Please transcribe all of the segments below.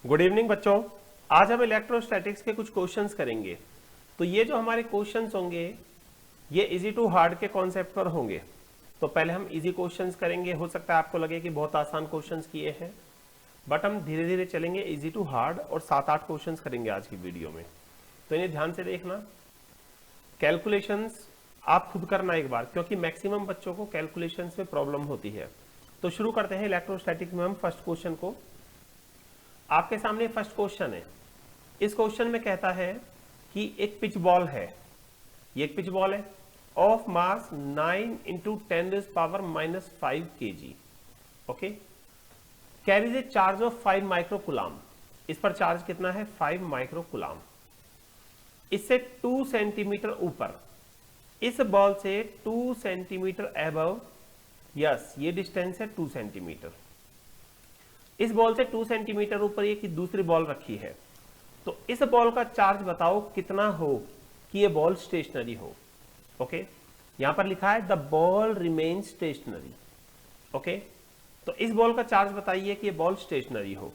Good evening बच्चों। आज हम इलेक्ट्रोस्टैटिक्स के कुछ क्वेश्चंस करेंगे। तो ये जो हमारे क्वेश्चंस होंगे ये इजी टू हार्ड के कॉन्सेप्ट पर होंगे। तो पहले हम इजी क्वेश्चंस करेंगे। हो सकता है आपको लगे कि बहुत आसान क्वेश्चंस किए हैं, बट हम धीरे धीरे चलेंगे इजी टू हार्ड और 7-8 क्वेश्चंस करेंगे आज की वीडियो में। तो इन्हें ध्यान से देखना। कैलकुलेशंस आप खुद करना एक बार, क्योंकि मैक्सिमम बच्चों को कैलकुलेशंस में प्रॉब्लम होती है। तो शुरू करते हैं इलेक्ट्रोस्टैटिक्स में हम फर्स्ट क्वेश्चन को। आपके सामने फर्स्ट क्वेश्चन है। इस क्वेश्चन में कहता है कि एक पिच बॉल है, ये एक पिच बॉल है of mass 9 × 10⁻⁻5 kg, okay, carries A charge of 5 microcoulomb. इस पर चार्ज कितना है? 5 माइक्रोकुलाम। इससे 2 सेंटीमीटर ऊपर, इस बॉल से 2 सेंटीमीटर अबव, यस ये डिस्टेंस है 2 सेंटीमीटर। इस बॉल से 2 सेंटीमीटर ऊपर ये की दूसरी बॉल रखी है। तो इस बॉल का चार्ज बताओ कितना हो कि ये बॉल स्टेशनरी हो। ओके, यहां पर लिखा है the ball remain stationery. Okay, तो इस बॉल का चार्ज बताइए कि ये बॉल स्टेशनरी हो।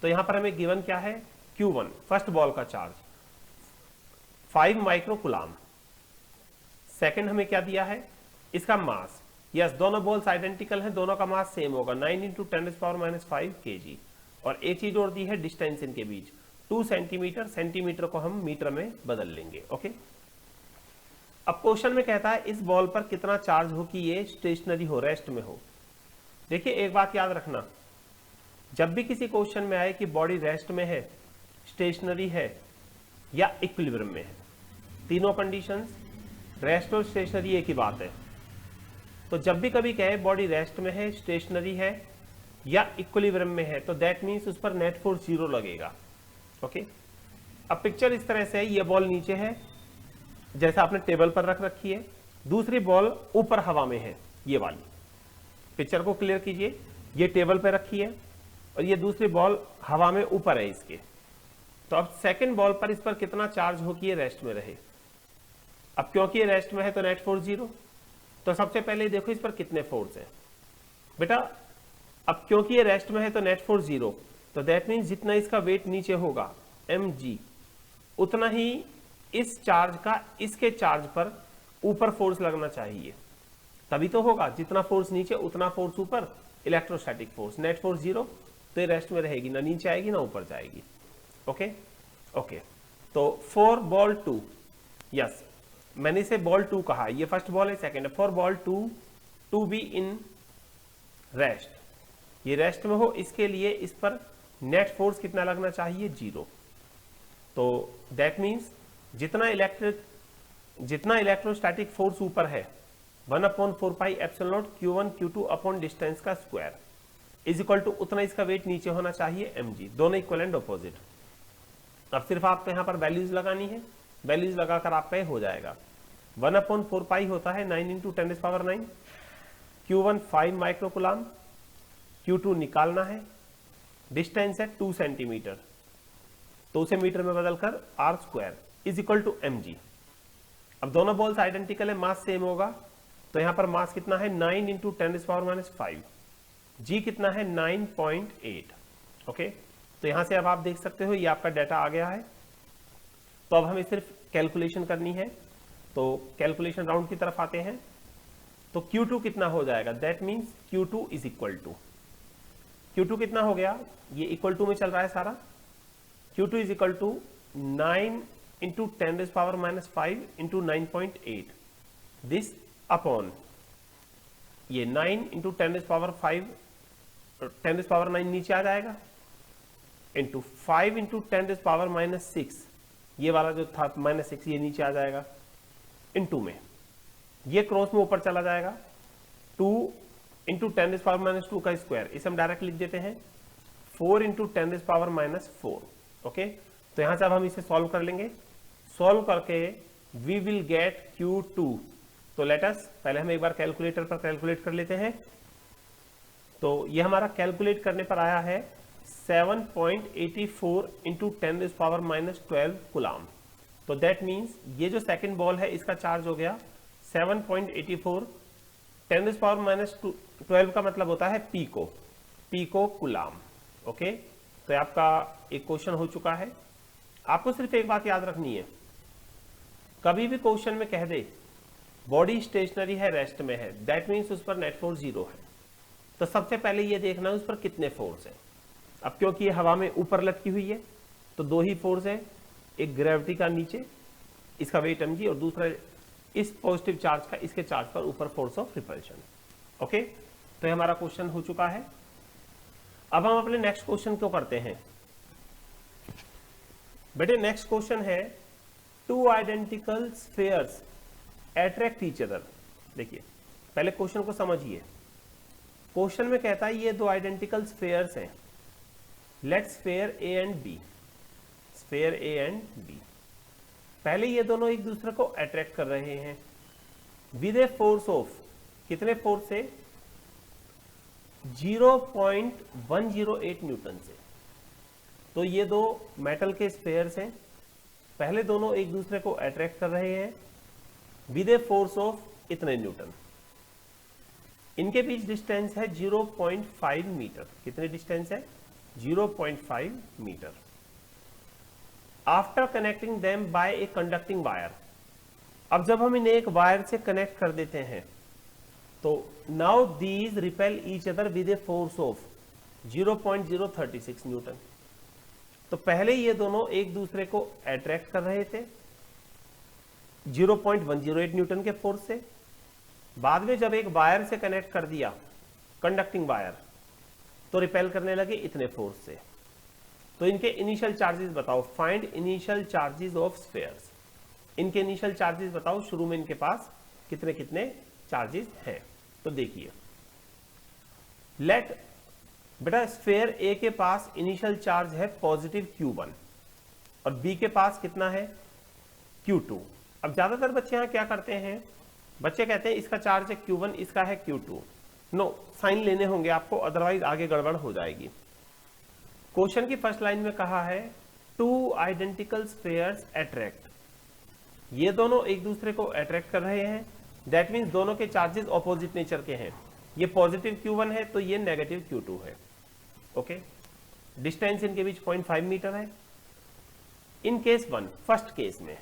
तो यहां पर हमें गिवन क्या है? Q1 फर्स्ट बॉल का चार्ज 5 माइक्रोकुलाम। सेकंड हमें क्या दिया है? इसका मास। यस, दोनों बॉल्स आइडेंटिकल हैं, दोनों का मास सेम होगा 9 × 10⁻⁻5 kg। और एक चीज और दी है डिस्टेंस इनके बीच 2 सेंटीमीटर। सेंटीमीटर को हम मीटर में बदल लेंगे। ओके, अब क्वेश्चन में कहता है इस बॉल पर कितना चार्ज हो कि ये स्टेशनरी हो, रेस्ट में हो। देखिए एक बात याद रखना, जब भी किसी क्वेश्चन में आए कि बॉडी रेस्ट में है, स्टेशनरी है या इक्विलिब्रियम में है, तीनों कंडीशंस रेस्ट और स्टेशनरी एक ही बात है। तो जब भी कभी कहे बॉडी रेस्ट में है, स्टेशनरी है या इक्विलिब्रियम में है, तो दैट मीन्स उस पर नेट फोर्स 0 लगेगा। ओके, अब पिक्चर इस तरह से है, ये बॉल नीचे है जैसा आपने टेबल पर रख रखी है, दूसरी बॉल ऊपर हवा में है, ये वाली। पिक्चर को क्लियर कीजिए, ये टेबल पर रखी है और ये दूसरी बॉल हवा में ऊपर है इसके। तो अब सेकंड बॉल पर इस पर कितना चार्ज हो कि ये रेस्ट में रहे। अब क्योंकि ये रेस्ट में है तो नेट फोर्स 0। तो सबसे पहले देखो इस पर कितने फोर्स हैं बेटा। अब क्योंकि ये रेस्ट में है तो नेट फोर्स 0, तो दैट मीन्स जितना इसका वेट नीचे होगा mg, उतना ही इस चार्ज का इसके चार्ज पर ऊपर फोर्स लगना चाहिए, तभी तो होगा। जितना फोर्स नीचे उतना फोर्स ऊपर, इलेक्ट्रोस्टैटिक फोर्स। नेट फोर्स 0, तो ये रेस्ट में रहेगी, ना नीचे आएगी ना ऊपर जाएगी। ओके ओके, तो फॉर बॉल 2, यस मैंने इसे बॉल 2 कहा, ये फर्स्ट बॉल है, सेकंड है। For ball 2 to be in rest, ये रेस्ट में हो, इसके लिए इस पर नेट फोर्स कितना लगना चाहिए? 0। तो दैट मीन्स जितना इलेक्ट्रोस्टैटिक फोर्स ऊपर है 1/4πε0 Q1 Q2 अपॉन डिस्टेंस का स्क्वायर इज इक्वल टू उतना इसका वेट नीचे होना चाहिए mg। दोनों इक्वल एंड ऑपोजिट। अब सिर्फ आपको यहां पर वैल्यूज लगानी है, वैल्यूज लगाकर आपका हो जाएगा। 1/4π होता है 9 × 10⁹। Q1 5 माइक्रोकुलाम, Q2 निकालना है, डिस्टेंस है 2 सेंटीमीटर, तो उसे मीटर में बदलकर r² is equal to mg। अब दोनों बॉल्स आइडेंटिकल है, मास सेम होगा, तो यहां पर मास कितना है? 9 × 10⁻⁵। g कितना है? 9.8। ओके, तो यहां से अब आप देख सकते हो ये आपका डाटा आ गया है। तो अब हमें सिर्फ कैलकुलेशन करनी है, तो कैलकुलेशन राउंड की तरफ आते हैं। तो Q2 कितना हो जाएगा? That means Q2 is equal to, Q2 कितना हो गया? ये इक्वल टू में चल रहा है सारा। Q2 is equal to 9 × 10⁻⁵ × 9.8, this upon ये 9 × 10⁵ नीचे आ जाएगा, इंटू 5 × 10⁻⁶, ये वाला जो था -6 ये नीचे आ जाएगा, इनटू में ये क्रॉस में ऊपर चला जाएगा। 2 × 10⁻² का स्क्वायर, इसे हम डायरेक्ट लिख देते हैं 4 × 10⁻⁴। ओके, तो यहां से अब हम इसे सॉल्व कर लेंगे। सॉल्व करके वी विल गेट Q2। तो लेट अस पहले हम एक बार कैलकुलेटर पर कैलकुलेट कर लेते हैं। तो ये हमारा कैलकुलेट करने पर आया है 7.84 × 10⁻12 कुलाम। तो दैट मीन्स ये जो सेकंड बॉल है इसका चार्ज हो गया 7.84 10⁻12 का मतलब होता है पीको कुलाम। ओके, तो ये आपका एक क्वेश्चन हो चुका है। आपको सिर्फ एक बात याद रखनी है, कभी भी क्वेश्चन में कह दे बॉडी स्टेशनरी है, रेस्ट में है, दैट मीन्स उस पर नेट फोर्स 0 है। तो सबसे पहले ये देखना है उस पर कितने फोर्स है। अब क्योंकि ये हवा में ऊपर लटकी हुई है तो 2 ही फोर्स है, एक ग्रेविटी का नीचे इसका वेट mg और दूसरा इस पॉजिटिव चार्ज का इसके चार्ज पर ऊपर फोर्स ऑफ रिपल्शन। ओके, तो ये हमारा क्वेश्चन हो चुका है। अब हम अपने नेक्स्ट क्वेश्चन को करते हैं। बेटे नेक्स्ट क्वेश्चन है, 2 identical spheres attract each other. देखिए पहले क्वेश्चन को समझिए। क्वेश्चन में कहता है ये 2 आइडेंटिकल स्फीयर्स हैं, let sphere A and B, sphere A and B. पहले ये दोनों एक दूसरे को अट्रैक्ट कर रहे हैं विद ए फोर्स ऑफ, कितने फोर्स से, 0.108 न्यूटन से। तो ये 2 मेटल के स्फीयर्स हैं, पहले दोनों एक दूसरे को अट्रैक्ट कर रहे हैं विद ए फोर्स ऑफ इतने न्यूटन। इनके बीच डिस्टेंस है 0.5 मीटर। कितने डिस्टेंस है, 0.5 metre. After connecting them by a conducting wire, अब जब हम इन्हें एक वायर से कनेक्ट कर देते हैं तो now these repel each other with a force of 0.036 Newton. तो पहले ये दोनों एक दूसरे को अट्रैक्ट कर रहे थे 0.108 न्यूटन के फोर्स से, बाद में जब एक वायर से कनेक्ट कर दिया, कंडक्टिंग वायर, तो रिपेल करने लगे इतने फोर्स से। तो इनके इनिशियल चार्जेस बताओ, find initial charges of spheres. इनके इनिशियल चार्जेस बताओ, शुरू में इनके पास कितने कितने चार्जेस हैं। तो देखिए लेट, बेटा स्फीयर ए के पास इनिशियल चार्ज है पॉजिटिव Q1 और बी के पास कितना है, Q2। अब ज्यादातर बच्चे यहां क्या करते हैं, बच्चे कहते हैं इसका चार्ज है Q1, इसका है Q2। नो, साइन लेने होंगे आपको, अदरवाइज आगे गड़बड़ हो जाएगी। क्वेश्चन की फर्स्ट लाइन में कहा है 2 आइडेंटिकल स्फीयर्स अट्रैक्ट, ये दोनों एक दूसरे को अट्रैक्ट कर रहे हैं, दैट मीन्स दोनों के चार्जेस ऑपोजिट नेचर के हैं। ये पॉजिटिव Q1 है तो ये नेगेटिव Q2 है। ओके, डिस्टेंस इनके बीच 0.5 मीटर है। इन केस 1, फर्स्ट केस में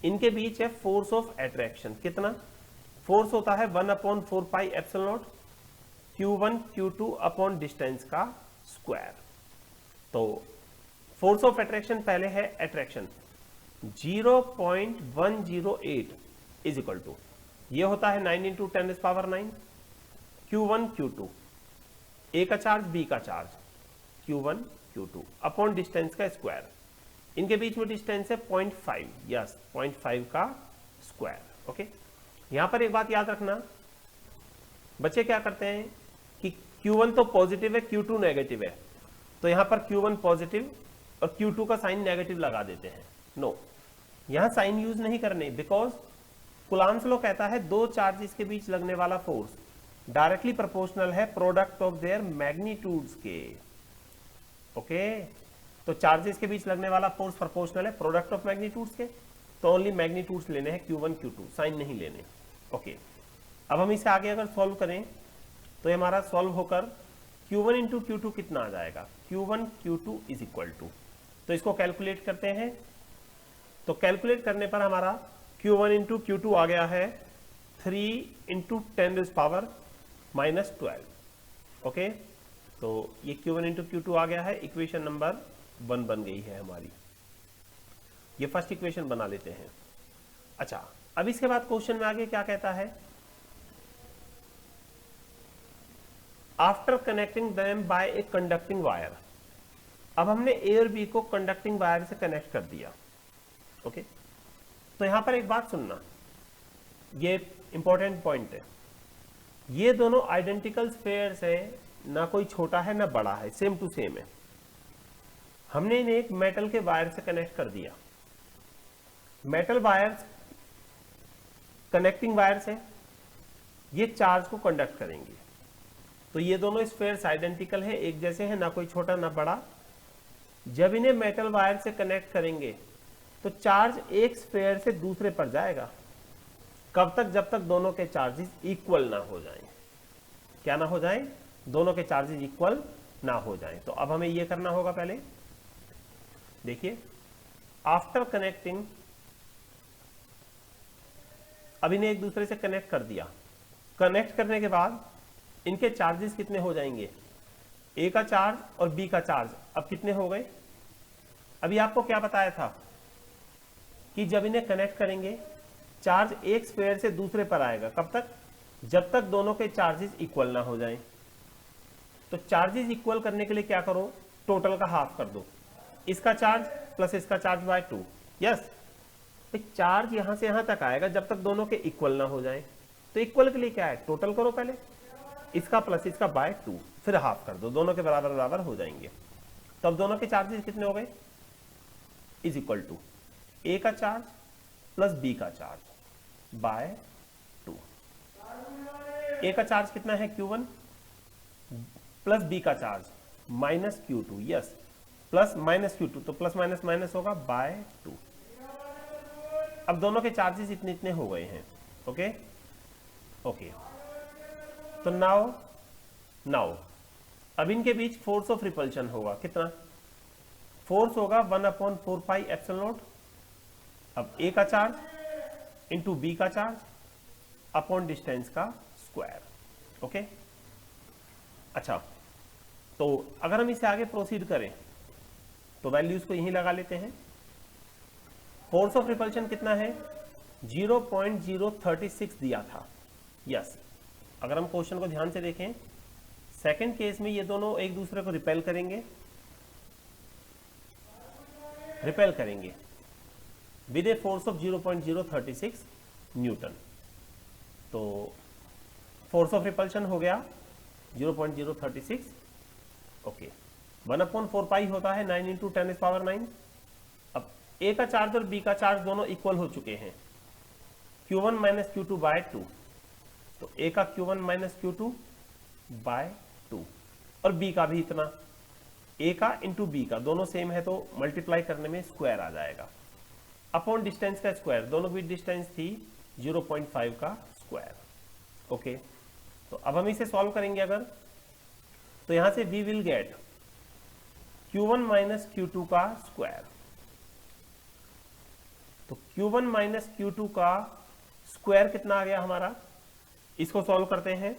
इनके बीच है फोर्स ऑफ अट्रैक्शन। कितना फोर्स होता है, 1/4 pi epsilon not Q1 Q2 upon distance का स्क्वायर। तो फोर्स ऑफ अट्रैक्शन पहले है अट्रैक्शन 0.108 इज इक्वल टू, ये होता है 9 × 10⁻⁹ Q1 Q2, ए का चार्ज बी का charge Q1 Q2 upon distance का स्क्वायर। इनके बीच में डिस्टेंस है 0.5, यस 0.5 का स्क्वायर। ओके, यहां पर एक बात याद रखना, बच्चे क्या करते हैं कि Q1 तो पॉजिटिव है, Q2 नेगेटिव है, तो यहां पर Q1 पॉजिटिव और Q2 का साइन नेगेटिव लगा देते हैं। नो, यहां साइन यूज नहीं करने, बिकॉज कुलाम्स लॉ कहता है 2 चार्जेस के बीच लगने वाला फोर्स डायरेक्टली प्रोपोर्शनल है प्रोडक्ट ऑफ देयर मैग्नीट्यूड्स के। ओके, तो चार्जेस के बीच लगने वाला फोर्स प्रोपोर्शनल है प्रोडक्ट ऑफ मैग्नीट्यूड्स के, तो ओनली मैग्नीट्यूड्स लेने हैं Q1 Q2, साइन नहीं लेने। ओके, अब हम इसे आगे अगर सॉल्व करें तो ये हमारा सॉल्व होकर Q1 × Q2 कितना आ जाएगा, Q1 Q2 is equal to, तो इसको कैलकुलेट करते हैं। तो कैलकुलेट करने पर हमारा Q1 × Q2 आ गया है 3 × 10⁻⁻12। ओके, तो ये Q1 × Q2 आ गया है, इक्वेशन नंबर 1 बन गई है हमारी। ये फर्स्ट इक्वेशन बना लेते हैं। अच्छा, अब इसके बाद क्वेश्चन में आगे क्या कहता है, after connecting them by a conducting wire. अब हमने ए और बी को कंडक्टिंग वायर से कनेक्ट कर दिया। ओके, तो यहां पर एक बात सुनना, ये इंपॉर्टेंट पॉइंट है, ये दोनों आइडेंटिकल स्फीयर्स है, ना कोई छोटा है ना बड़ा है, सेम टू सेम है। हमने इन्हें एक मेटल के वायर से कनेक्ट कर दिया। मेटल वायर्स कनेक्टिंग वायर्स है, ये चार्ज को कंडक्ट करेंगे। तो ये दोनों स्फीयर्स आइडेंटिकल है, एक जैसे हैं, ना कोई छोटा ना बड़ा। जब इन्हें मेटल वायर से कनेक्ट करेंगे तो चार्ज एक स्फीयर से दूसरे पर जाएगा। कब तक, जब तक दोनों के चार्जेस इक्वल ना हो जाएं। क्या ना हो जाएं, दोनों के चार्जेस इक्वल ना हो जाए। तो अब हमें ये करना होगा, पहले देखिए, आफ्टर कनेक्टिंग, अब इन्हें एक दूसरे से कनेक्ट कर दिया। कनेक्ट करने के बाद इनके चार्जेस कितने हो जाएंगे, ए का चार्ज और बी का चार्ज अब कितने हो गए। अभी आपको क्या बताया था कि जब इन्हें कनेक्ट करेंगे चार्ज एक स्फीयर से दूसरे पर आएगा, कब तक, जब तक दोनों के चार्जेस इक्वल ना हो जाएं। तो चार्जेस इक्वल करने के लिए क्या करो, टोटल का हाफ कर दो, इसका चार्ज प्लस इसका चार्ज बाय 2। यस, चार्ज यहां से यहां तक आएगा जब तक दोनों के इक्वल ना हो जाएं। तो इक्वल के लिए क्या है, टोटल करो पहले, इसका प्लस इसका बाय 2, फिर हाफ कर दो, दोनों के बराबर बराबर हो जाएंगे। तो अब दोनों के चार्जेस कितने हो गए, इज इक्वल टू ए का चार्ज प्लस बी का चार्ज बाय 2। ए का चार्ज कितना है Q1 प्लस बी का charge minus Q2, yes, plus minus Q2, तो प्लस माइनस माइनस होगा बाय 2। अब दोनों के चार्जेस इतने इतने हो गए हैं। ओके ओके, तो नाउ अब इनके बीच फोर्स ऑफ रिपल्शन होगा, कितना, फोर्स होगा 1/4 पाई एप्सिलॉन नॉट। अब ए का चार्ज इंटू बी का चार्ज अपॉन डिस्टेंस का स्क्वायर। ओके, अच्छा, तो अगर हम इसे आगे प्रोसीड करें तो वैल्यूज को यहीं लगा लेते हैं। फोर्स ऑफ रिपल्शन कितना है, 0.036 दिया था। यस, अगर हम क्वेश्चन को ध्यान से देखें, सेकंड केस में ये दोनों एक दूसरे को रिपेल करेंगे with a force of 0.036 Newton. तो फोर्स ऑफ रिपल्शन हो गया 0.036। ओके, 1/4 पाई होता है 9 × 10⁻⁹। अब ए का चार्ज और बी का चार्ज दोनों इक्वल हो चुके हैं, Q1 माइनस Q2 बाय 2। तो ए का Q1 माइनस Q2 बाय 2 और बी का भी इतना, ए का इंटू बी का, दोनों सेम है तो मल्टीप्लाई करने में स्क्वायर आ जाएगा, अपॉन डिस्टेंस का स्क्वायर, दोनों की डिस्टेंस थी 0.5 का स्क्वायर। ओके, तो अब हम इसे सॉल्व करेंगे अगर, तो यहां से we will get Q1 minus Q2 का स्क्वायर। तो Q1 माइनस Q2 का स्क्वायर कितना आ गया हमारा, इसको सॉल्व करते हैं।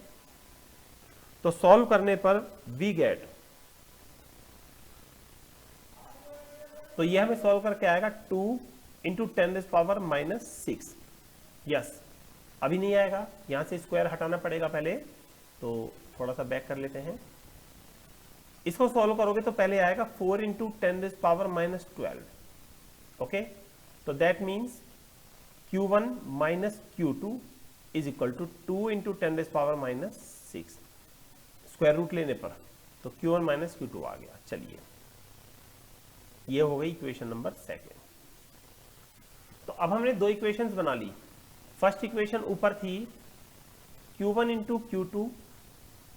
तो सॉल्व करने पर वी गेट, तो यह हमें सॉल्व करके आएगा 2 × 10⁻⁻6। यस, अभी नहीं आएगा, यहां से स्क्वायर हटाना पड़ेगा पहले, तो थोड़ा सा बैक कर लेते हैं। इसको सॉल्व करोगे तो पहले आएगा 4 × 10⁻12। ओके, तो that means Q1 minus Q2 is equal to 2 × 10⁻6 square root लेने पर, तो Q1 माइनस Q2 आ गया। चलिए, ये हो गई इक्वेशन नंबर सेकेंड। तो अब हमने दो इक्वेशंस बना ली। फर्स्ट इक्वेशन ऊपर थी Q1 × Q2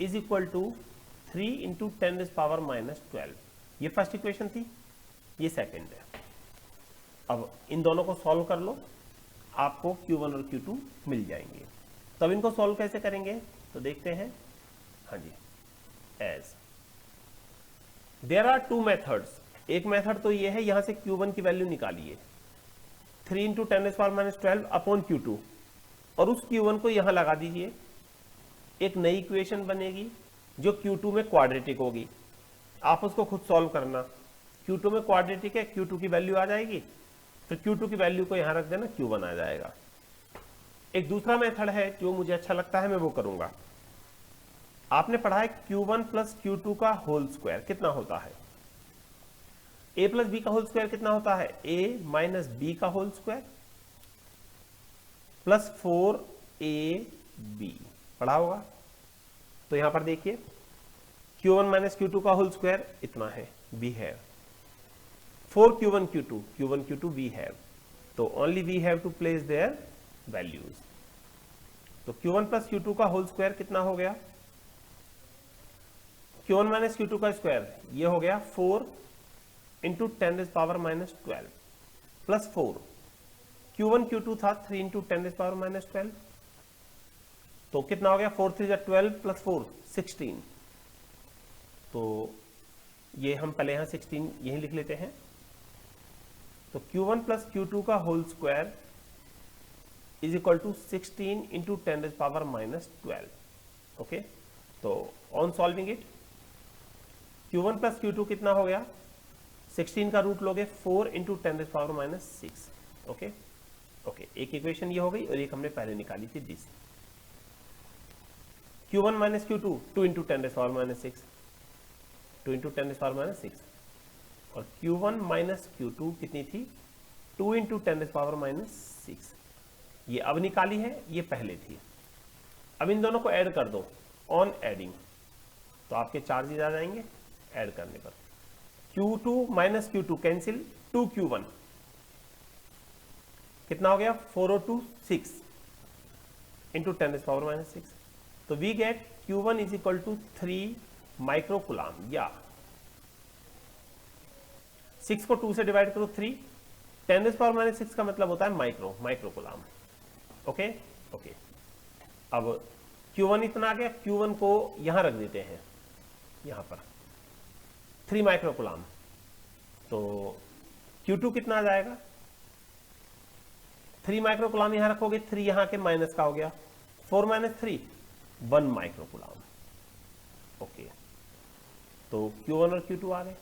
is equal to 3 × 10⁻12, ये फर्स्ट इक्वेशन थी, ये सेकेंड है। अब इन दोनों को सॉल्व कर लो, आपको Q1 और Q2 मिल जाएंगे। तब इनको सॉल्व कैसे करेंगे, तो देखते हैं। हाँ जी, एज देयर आर 2 मेथड्स। एक मेथड तो ये है, यहां से Q1 की वैल्यू निकालिए 3 × 10⁻12 अपॉन Q2, और उस Q1 को यहां लगा दीजिए। एक नई इक्वेशन बनेगी जो Q2 में क्वाड्रेटिक होगी, आप उसको खुद सॉल्व करना। Q2 में क्वाड्रेटिक है, Q2 की वैल्यू आ जाएगी, फिर Q2 की वैल्यू को यहां रख देना, Q1 आ जाएगा। एक दूसरा मेथड है जो मुझे अच्छा लगता है, मैं वो करूंगा। आपने पढ़ा है Q1 प्लस Q2 का होल स्क्वायर कितना होता है, A प्लस बी का होल स्क्वायर कितना होता है, A माइनस बी का होल स्क्वायर प्लस 4AB, पढ़ा होगा। तो यहां पर देखिए Q1 माइनस Q2 का होल स्क्वायर इतना है, we have 4Q1 Q2, Q1 Q2 we have, तो only we have to place their values. तो Q1 प्लस Q2 का होल स्क्वायर कितना हो गया, Q1 माइनस Q2 का स्क्वायर, ये हो गया 4 × 10⁻12 प्लस 4, Q1 Q2 था 3 × 10⁻12, तो कितना हो गया, 4 3 12 प्लस 4 16, तो ये हम पहले यहाँ 16 यहीं लिख लेते हैं। तो Q1 प्लस Q2 का whole square is equal to 16 into 10⁻⁻12। Okay, तो on solving it Q1 plus Q2 कितना हो गया, 16 का रूट लोगे 4 इंटू 10⁻⁻6। ओके ओके, एक इक्वेशन ये हो गई और एक हमने पहले निकाली थी this. Q1 minus Q2 2 into 10⁻⁻6, 2 into 10⁻⁻6, और Q1 माइनस Q2 कितनी थी, 2 इंटू 10⁻⁻6। ये अब निकाली है, ये पहले थी। अब इन दोनों को ऐड कर दो ऑन एडिंग, तो आपके चार्जेस आ जाएंगे ऐड करने पर। Q2 minus Q2 cancel, 2Q1 कितना हो गया, 402.6 इंटू 10⁻⁻6। तो we get Q1 is equal to 3 microcoulomb, या 6 को 2 से डिवाइड करो 3, 10⁻⁻6 का मतलब होता है माइक्रोकुलाम। ओके ओके, अब Q1 इतना आ गया, Q1 को यहां रख देते हैं, यहां पर 3 माइक्रोकुलाम। तो Q2 कितना आ जाएगा, 3 माइक्रोकुलाम यहां रखोगे, 3 यहां के माइनस का हो गया, 4 माइनस 3 1 माइक्रोकुलाम। ओके, तो Q1 और Q2 आ गए।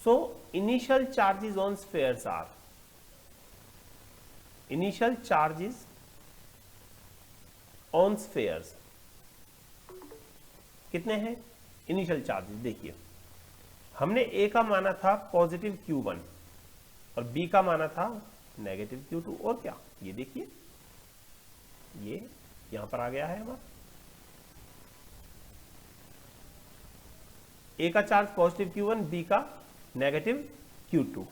So initial charges on spheres are, initial charges on spheres कितने हैं, इनिशियल चार्जेस देखिए, हमने ए का माना था पॉजिटिव Q1 और बी का माना था नेगेटिव Q2, और क्या, ये देखिए ये यहां पर आ गया है हमारा। ए का चार्ज पॉजिटिव Q1, बी का नेगेटिव Q2।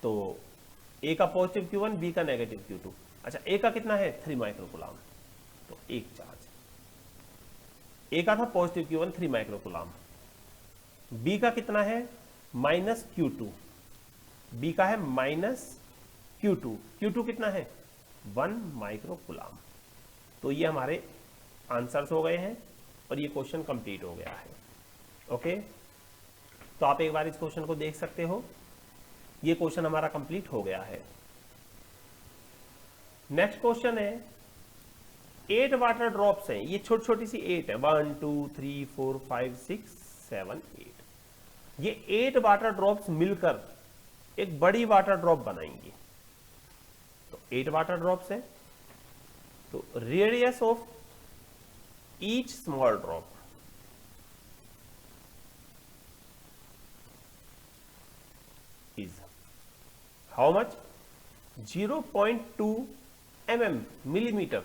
तो ए का पॉजिटिव Q1, बी का नेगेटिव Q2। अच्छा, ए का कितना है, 3 माइक्रोकुलाम, तो एक चार्ज ए का था पॉजिटिव Q1 3 माइक्रोकुलाम, बी का कितना है माइनस Q2, बी का है माइनस Q2, Q2 कितना है 1 माइक्रोकुलाम। तो ये हमारे आंसर्स हो गए हैं और ये क्वेश्चन कंप्लीट हो गया है। ओके, तो आप एक बार इस क्वेश्चन को देख सकते हो, ये क्वेश्चन हमारा कंप्लीट हो गया है। नेक्स्ट क्वेश्चन है 8 वाटर ड्रॉप्स हैं, ये छोटी छोटी सी 8 है, 1 2 3 4 5 6 7 8। ये 8 वाटर ड्रॉप्स मिलकर एक बड़ी वाटर ड्रॉप बनाएंगी। तो 8 वाटर ड्रॉप्स हैं, तो radius of each small drop is how much, 0.2 mm millimetre.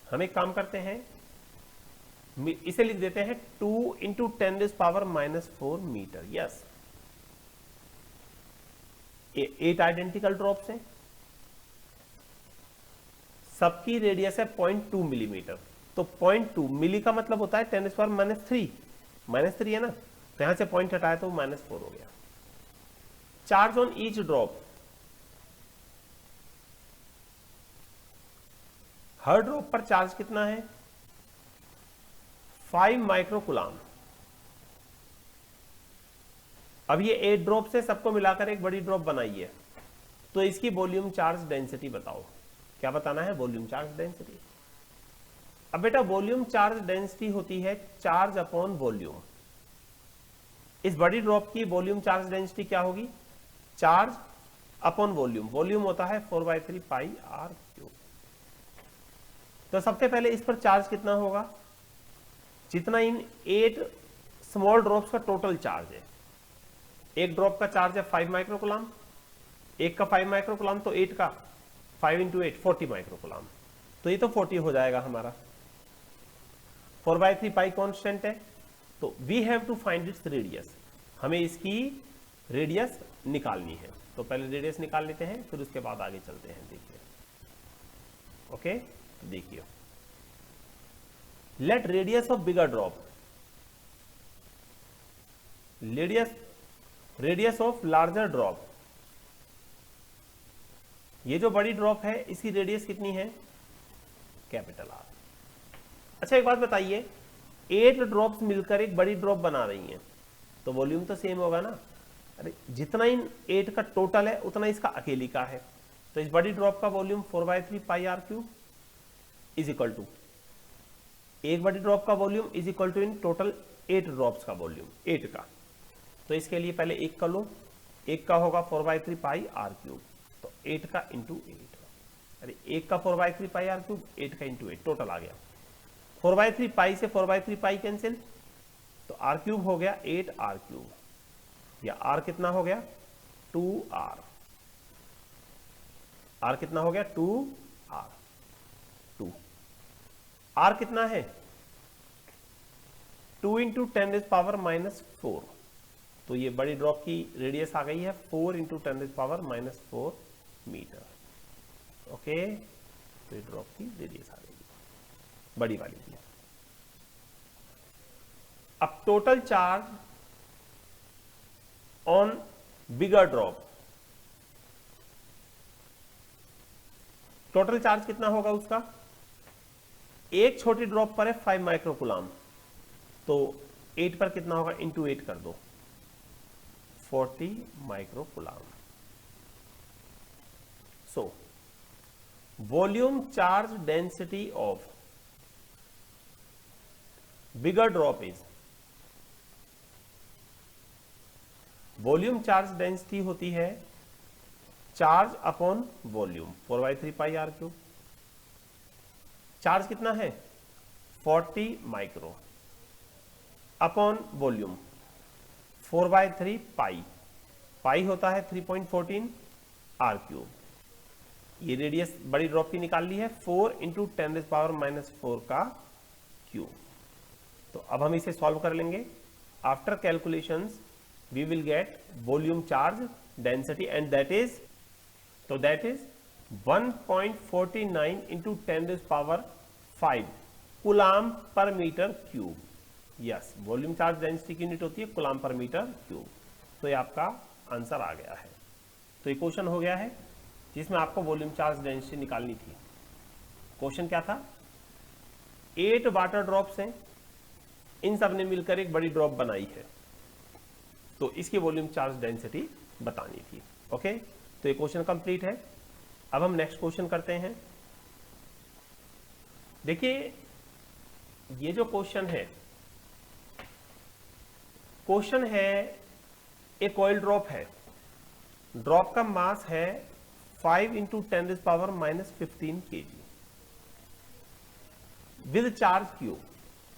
हम एक काम करते हैं, इसे लिख देते हैं 2 into 10⁻⁻4 metre. Yes, 8 identical drops हैं, सबकी रेडियस है 0.2 मिलीमीटर। तो 0.2 मिली का मतलब होता है 10⁻⁻3, -3 है ना, तो यहां से पॉइंट हटाया तो -4 हो गया। Charge on each drop, her drop पर चार्ज कितना है 5 माइक्रोकुलाम। अब ये 8 ड्रॉप से सबको मिलाकर एक बड़ी ड्रॉप बनाई है, तो इसकी वॉल्यूम चार्ज डेंसिटी बताओ। क्या बताना है, वॉल्यूम चार्ज डेंसिटी। अब बेटा वॉल्यूम चार्ज डेंसिटी होती है चार्ज अपॉन वॉल्यूम। इस बड़ी ड्रॉप की वॉल्यूम चार्ज डेंसिटी क्या होगी, चार्ज अपॉन वॉल्यूम। वॉल्यूम होता है 4/3 पाई आर क्यूब। तो सबसे पहले इस पर चार्ज कितना होगा, जितना इन 8 स्मॉल ड्रॉप्स का टोटल चार्ज है। एक ड्रॉप का चार्ज है 5 माइक्रोकुलाम, एक का 5 माइक्रोकुलाम, तो 8 का 5 इंटू 8 40 माइक्रोकुलाम। तो ये तो 40 हो जाएगा हमारा। 4/3 पाई कांस्टेंट है, तो we have to find its radius. हमें इसकी रेडियस निकालनी है, तो पहले रेडियस निकाल लेते हैं, फिर उसके बाद आगे चलते हैं। देखिए, ओके, तो देखिए, let radius of bigger drop, radius of larger drop, ये जो बड़ी ड्रॉप है इसकी रेडियस कितनी है, कैपिटल आर। अच्छा एक बात बताइए, 8 ड्रॉप्स मिलकर एक बड़ी ड्रॉप बना रही हैं, तो वॉल्यूम तो सेम होगा ना। अरे जितना इन 8 का टोटल है उतना इसका अकेली का है, तो इस बड़ी ड्रॉप का volume 4/3 pi r cube is equal to, एक बड़ी ड्रॉप का volume is equal to in total 8 drops का वॉल्यूम, 8 का। तो इसके लिए पहले 1 कर लो, 1 का होगा 4/3 पाई आर क्यूब, तो 8 का इंटू 8, अरे 1 का 4/3 पाई आर क्यूब, 8 का इंटू 8, टोटल आ गया 4/3 पाई से 4/3 पाई कैंसिल, तो आर क्यूब हो गया 8 आर क्यूब, या आर कितना हो गया 2r, आर कितना हो गया 2r, 2 आर कितना है 2 इंटू 10⁻⁻⁴, तो ये बड़ी ड्रॉप की रेडियस आ गई है 4 इंटू 10⁻⁴ मीटर। ओके, तो ये ड्रॉप की रेडियस आ गई बड़ी वाली की। अब total charge on bigger drop, total charge कितना होगा उसका, एक छोटी ड्रॉप पर है 5 माइक्रोकुलाम, तो 8 पर कितना होगा इंटू 8 कर दो 40 microcoulomb. So volume charge density of bigger drop is, volume charge density होती है charge upon volume 4/3 pi r cube. Charge कितना है 40 micro upon volume 4/3 pi, pi होता है 3.14 आर क्यूब। ये रेडियस बड़ी ड्रॉप की निकाल ली है 4 इंटू 10⁻⁻⁴ का क्यूब। तो अब हम इसे सॉल्व कर लेंगे। After calculations we will get volume charge density, and that is 1.49 into 10⁵ coulomb per metre cube. Yes, volume charge density की यूनिट होती है कूलाम पर मीटर क्यूब। तो ये आपका आंसर आ गया है। तो ये क्वेश्चन हो गया है जिसमें आपको वॉल्यूम चार्ज डेंसिटी निकालनी थी। क्वेश्चन क्या था, 8 वाटर ड्रॉप्स हैं, इन सब ने मिलकर एक बड़ी ड्रॉप बनाई है, तो इसकी वॉल्यूम चार्ज डेंसिटी बतानी थी। ओके, तो ये क्वेश्चन कंप्लीट है। अब हम नेक्स्ट क्वेश्चन करते हैं। देखिए ये जो क्वेश्चन है एक ऑयल ड्रॉप है, ड्रॉप का मास है 5 into 10⁻⁻15 kg with charge Q.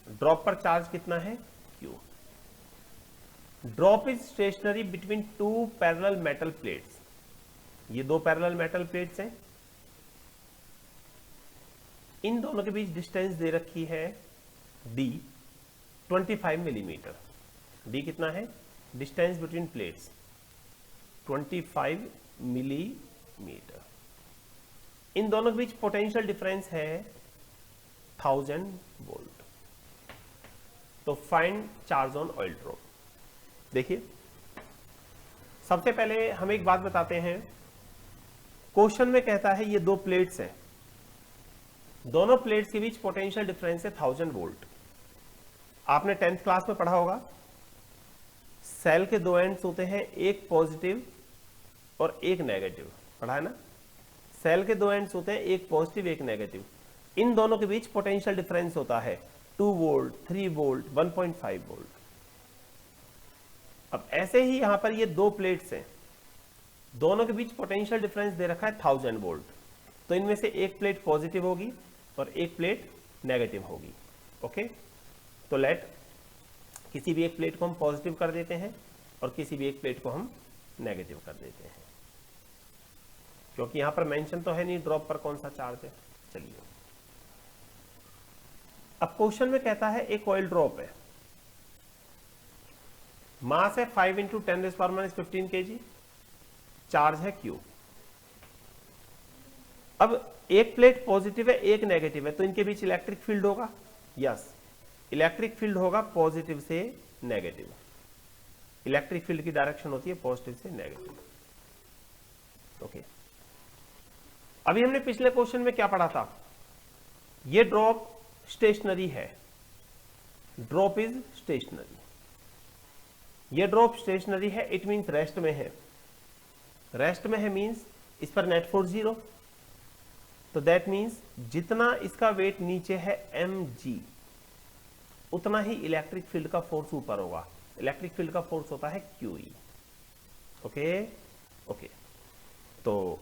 Drop पर चार्ज कितना है Q. Drop is stationery between 2 parallel metal plates. ये 2 पैरेलल मेटल प्लेट्स हैं, इन दोनों के बीच डिस्टेंस दे रखी है d 25 मिलीमीटर। d कितना है, डिस्टेंस बिटवीन प्लेट्स 25 मिलीमीटर। इन दोनों के बीच पोटेंशियल डिफरेंस है 1000 वोल्ट। तो find charge on oil drop. देखिए सबसे पहले हम एक बात बताते हैं, क्वेश्चन में कहता है ये 2 प्लेट्स हैं, दोनों प्लेट्स के बीच पोटेंशियल डिफरेंस है 1000 वोल्ट। आपने 10th क्लास में पढ़ा होगा, सेल के 2 एंड्स होते हैं, एक पॉजिटिव और एक नेगेटिव, पढ़ा है ना। सेल के 2 एंड्स होते हैं, एक पॉजिटिव एक नेगेटिव। इन दोनों के बीच पोटेंशियल डिफरेंस होता है 2 वोल्ट, 3 वोल्ट, 1.5 वोल्ट। अब ऐसे ही यहां पर ये 2 प्लेट्स हैं, दोनों के बीच पोटेंशियल डिफरेंस दे रखा है 1000 वोल्ट। तो इनमें से एक प्लेट पॉजिटिव होगी और एक प्लेट नेगेटिव होगी। ओके, तो लेट किसी भी एक प्लेट को हम पॉजिटिव कर देते हैं और किसी भी एक प्लेट को हम नेगेटिव कर देते हैं, क्योंकि यहां पर मेंशन तो है नहीं ड्रॉप पर कौन सा चार्ज है। चलिए अब क्वेश्चन में कहता है एक ऑयल ड्रॉप है, मास है 5 इंटू 10⁻⁻15 kg, चार्ज है Q। अब एक प्लेट पॉजिटिव है एक नेगेटिव है, तो इनके बीच इलेक्ट्रिक फील्ड होगा। यस, इलेक्ट्रिक फील्ड होगा पॉजिटिव से नेगेटिव। इलेक्ट्रिक फील्ड की डायरेक्शन होती है पॉजिटिव से नेगेटिव। ओके, अभी हमने पिछले क्वेश्चन में क्या पढ़ा था, ये ड्रॉप स्टेशनरी है, ड्रॉप इज स्टेशनरी। ये ड्रॉप स्टेशनरी है, इट मीन्स रेस्ट में है। रेस्ट में है मीन्स इस पर नेट फोर्स 0, तो दैट मीन्स जितना इसका वेट नीचे है mg, उतना ही इलेक्ट्रिक फील्ड का फोर्स ऊपर होगा। इलेक्ट्रिक फील्ड का फोर्स होता है QE। ओके ओके, तो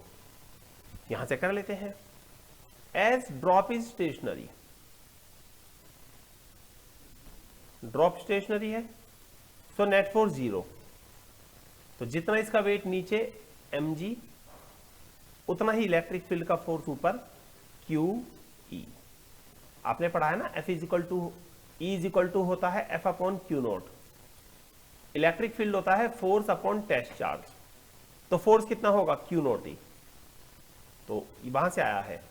यहां से कर लेते हैं। As drop is stationary, drop stationary है, सो नेट फोर्स 0, तो जितना इसका वेट नीचे mg, उतना ही इलेक्ट्रिक फील्ड का फोर्स ऊपर QE। आपने पढ़ा है ना, F इज इक्वल टू होता है F upon Q note. Electric field होता है फोर्स अपॉन टेस्ट चार्ज, तो फोर्स कितना होगा Q नोट E, तो वहां से आया है।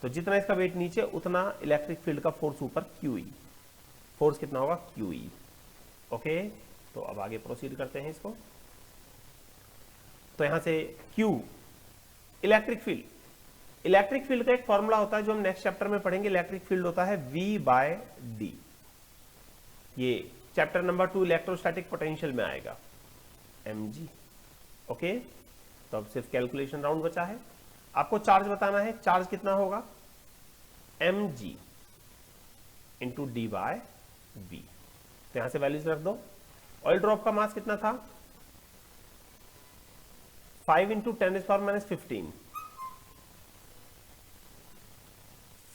तो जितना इसका वेट नीचे उतना इलेक्ट्रिक फील्ड का फोर्स ऊपर QE, फोर्स कितना होगा QE। ओके, तो अब आगे प्रोसीड करते हैं इसको। तो यहां से Q electric field, electric field का एक फॉर्मूला होता है जो हम नेक्स्ट चैप्टर में पढ़ेंगे। इलेक्ट्रिक फील्ड होता है V/D, ये चैप्टर नंबर 2 इलेक्ट्रोस्टैटिक पोटेंशियल में आएगा, mg। ओके, तो अब सिर्फ कैलकुलेशन राउंड बचा है। आपको चार्ज बताना है, चार्ज कितना होगा mg इंटू D/V, तो यहां से वैल्यूज रख दो। ऑयल ड्रॉप का मास कितना था 5 इंटू 10⁻⁻15,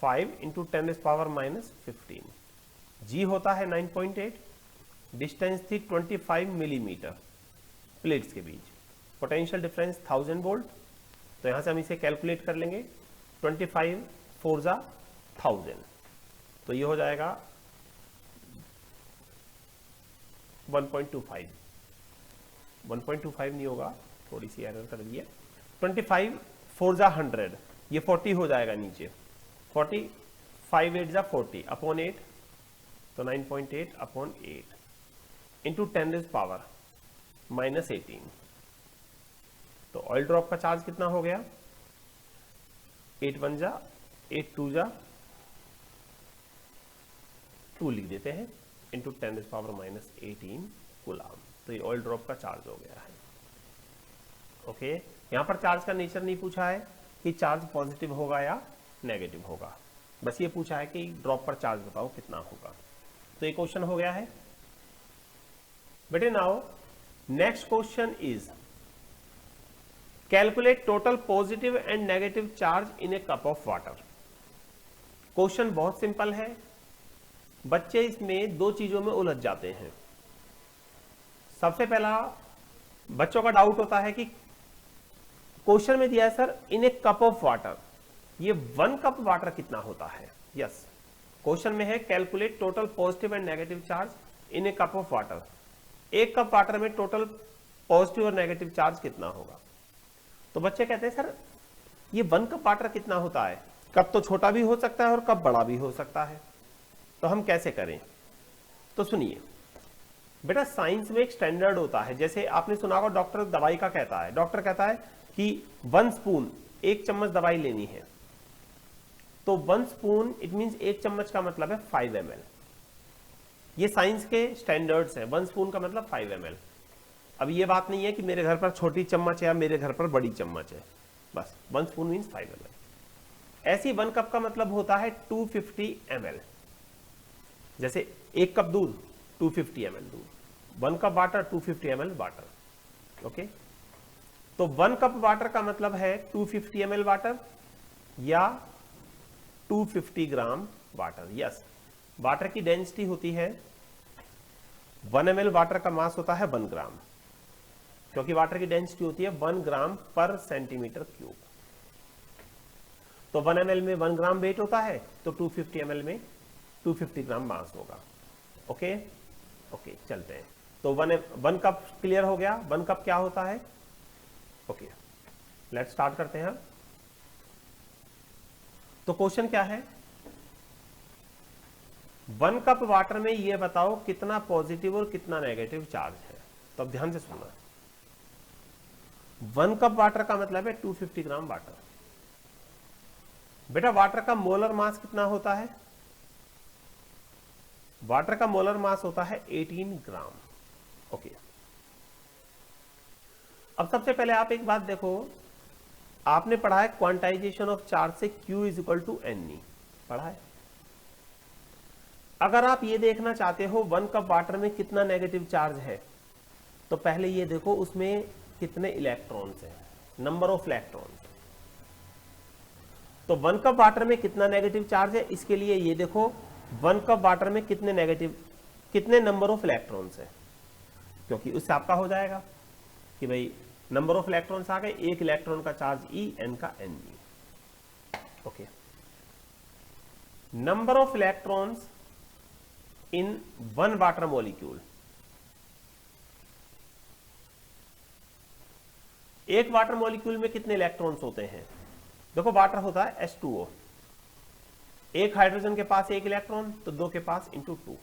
5 इंटू 10⁻⁻15, जी होता है 9.8, डिस्टेंस थी 25 मिलीमीटर प्लेट्स के बीच, पोटेंशियल डिफरेंस 1000 वोल्ट। तो यहां से हम इसे कैलकुलेट कर लेंगे, 25 4 जा 1000, तो ये हो जाएगा 1.25, 1.25 नहीं होगा, थोड़ी सी एरर कर दी है। 25 4 जा 100, ये 40 हो जाएगा नीचे, 40 5 8 जा 40 अपॉन 8, तो 9.8 अपॉन 8 इंटू 10⁻⁻18, तो ऑयल ड्रॉप का चार्ज कितना हो गया 8 1 जा 8 2 जा 2 लिख देते हैं, इंटू 10⁻⁻18 कूलम, तो ये ऑयल ड्रॉप का चार्ज हो गया है। ओके, यहां पर चार्ज का नेचर नहीं पूछा है कि चार्ज पॉजिटिव होगा या नेगेटिव होगा, बस ये पूछा है कि ड्रॉप पर चार्ज बताओ कितना होगा। तो ये क्वेश्चन हो गया है बेटे। Now next question is calculate total positive and negative charge in A cup of water. Question बहुत सिंपल है, बच्चे इसमें दो चीजों में उलझ जाते हैं। सबसे पहला बच्चों का डाउट होता है कि क्वेश्चन में दिया है sir in A cup of water, ये 1 कप वाटर कितना होता है। यस, क्वेश्चन में है calculate total positive and negative charge in A cup of water. 1 cup water में टोटल पॉजिटिव और नेगेटिव चार्ज कितना होगा। तो बच्चे कहते हैं सर ये 1 कप वाटर कितना होता है, कप तो छोटा भी हो सकता है और कप बड़ा भी हो सकता है, तो हम कैसे करें। तो सुनिए बेटा, साइंस में एक स्टैंडर्ड होता है, जैसे आपने सुना होगा डॉक्टर दवाई का कहता है, डॉक्टर कहता है कि 1 स्पून 1 चम्मच दवाई लेनी है, तो 1 स्पून इट मींस 1 चम्मच का मतलब है 5 ml। ये साइंस के स्टैंडर्ड्स हैं, 1 स्पून का मतलब 5 ml। अब ये बात नहीं है कि मेरे घर पर छोटी चम्मच है या मेरे घर पर बड़ी चम्मच है, बस 1 स्पून मींस 5 ml। ऐसी 1 कप का मतलब होता है 250 ml। जैसे 1 कप दूध 250 ml दूध, 1 cup water 250 ml water. Okay, तो 1 कप वाटर का मतलब है 250 ml वाटर या 250 ग्राम वाटर। यस, वाटर की डेंसिटी होती है 1 ml, वाटर का मास होता है 1 ग्राम, क्योंकि वाटर की डेंसिटी होती है 1 ग्राम पर सेंटीमीटर क्यूब। तो 1 ml में 1 ग्राम वेट होता है, तो 250 ml में 250 ग्राम मास होगा। ओके ओके, चलते हैं। तो 1 कप क्लियर हो गया, 1 कप क्या होता है। ओके, लेट्स स्टार्ट करते हैं। तो क्वेश्चन क्या है, 1 कप वाटर में ये बताओ कितना पॉजिटिव और कितना नेगेटिव चार्ज है। तो अब ध्यान से सुनना, 1 कप वाटर का मतलब है 250 ग्राम वाटर। बेटा वाटर का मोलर मास कितना होता है, वाटर का मोलर मास होता है 18 ग्राम। ओके, अब सबसे पहले आप एक बात देखो, आपने पढ़ा है क्वांटाइजेशन ऑफ चार्ज से Q is equal to NE, पढ़ा है। अगर आप ये देखना चाहते हो 1 कप वाटर में कितना नेगेटिव चार्ज है, तो पहले ये देखो उसमें कितने इलेक्ट्रॉन्स हैं, नंबर ऑफ इलेक्ट्रॉन्स। तो 1 कप वाटर में कितना नेगेटिव चार्ज है, इसके लिए ये देखो 1 कप वाटर में कितने नंबर ऑफ इलेक्ट्रॉन्स है, क्योंकि उससे आपका हो जाएगा कि भाई नंबर ऑफ इलेक्ट्रॉन्स आ गए, एक इलेक्ट्रॉन का चार्ज E, N का Ne। Okay, number of electrons in 1 water molecule. एक वाटर मॉलिक्यूल में कितने इलेक्ट्रॉन्स होते हैं? देखो वाटर होता है H2O, एक हाइड्रोजन के पास 1 इलेक्ट्रॉन, तो 2 के पास इंटू 2,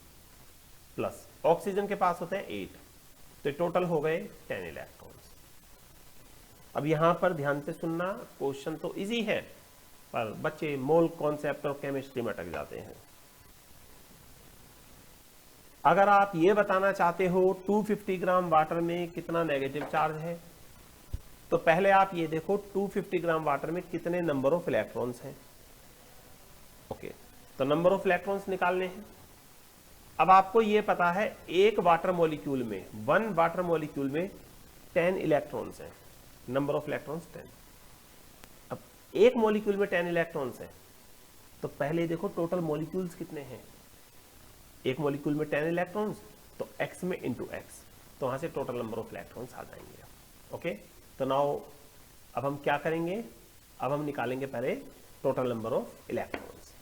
प्लस ऑक्सीजन के पास होते हैं 8, तो टोटल हो गए 10 इलेक्ट्रॉन्स। अब यहां पर ध्यान से सुनना, क्वेश्चन तो इजी है पर बच्चे मोल कॉन्सेप्ट और केमिस्ट्री में अटक जाते हैं। अगर आप ये बताना चाहते हो 250 ग्राम वाटर में कितना नेगेटिव चार्ज है, तो पहले आप ये देखो 250 ग्राम वाटर में कितने नंबर ऑफ इलेक्ट्रॉन्स हैं। ओके, तो नंबर ऑफ इलेक्ट्रॉन्स निकालने हैं। अब आपको ये पता है एक वाटर मॉलिक्यूल में, 1 वाटर मॉलिक्यूल में 10 इलेक्ट्रॉन्स हैं, नंबर ऑफ इलेक्ट्रॉन्स 10। अब एक मॉलिक्यूल में 10 इलेक्ट्रॉन्स हैं, तो पहले देखो टोटल मॉलिक्यूल्स कितने हैं। एक मॉलिक्यूल में 10 इलेक्ट्रॉन्स, तो x में इंटू x, तो वहां से टोटल नंबर ऑफ इलेक्ट्रॉन्स आ जाएंगे। ओके, तो नाउ अब हम क्या करेंगे, अब हम निकालेंगे पहले total number of electrons.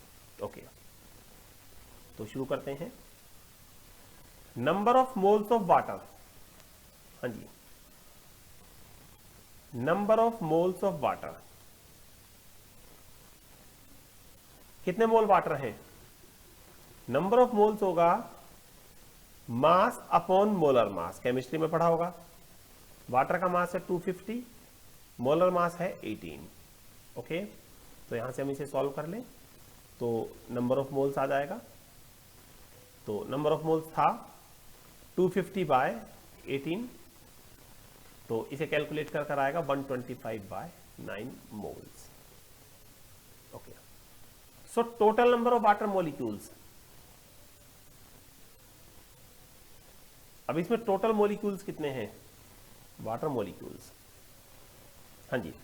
Okay, तो शुरू करते हैं। Number of moles of water, हाँ जी, number of moles of water, कितने मोल वाटर हैं? नंबर ऑफ मोल्स होगा mass upon molar mass, chemistry में पढ़ा होगा। वाटर का मास है 250, मोलर मास है 18। ओके, तो यहां से हम इसे सॉल्व कर लें तो नंबर ऑफ मोल्स आ जाएगा। तो नंबर ऑफ मोल्स था 250 बाय 18, तो इसे कैलकुलेट कर आएगा 125 by 9 moles. Okay, so total number of water molecules, अब इसमें टोटल मॉलिक्यूल्स कितने हैं वाटर मॉलिक्यूल्स? हाँ जी,